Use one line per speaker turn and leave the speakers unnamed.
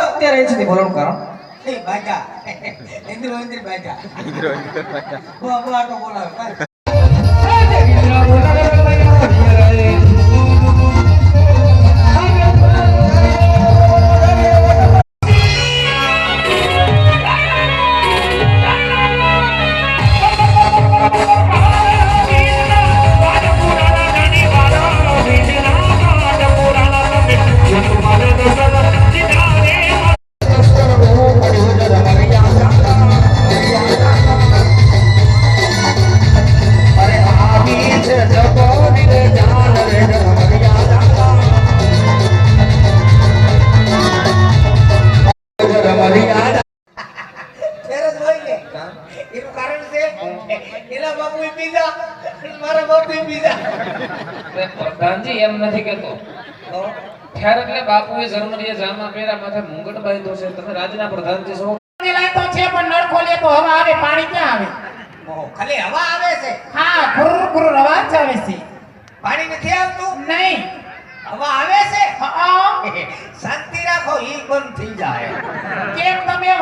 અત્યારે છે બોલવાનું કારણ
એ બાજા ઇન્દ્ર બાજા બોલા તો બોલાવે
પ્રધાનજી એમ નથી કેતો ખ્યાર એટલે બાપુએ જર્મનીએ જામા પહેરા માથે મુંગટ બાંધ્યો છે તમે રાજના પ્રધાનજી છો
લાઈતો છે પણ નળખો લે તો હવા આવે પાણી ક્યાં આવે
ખાલી હવા આવે છે
હા ગુરુ ગુરુ અવાજ આવે છે
પાણી નથી આવતું
નહીં
હવા આવે છે
હા
શાંતિ રાખો ઈ બંધ થઈ જાય
કેમ તમે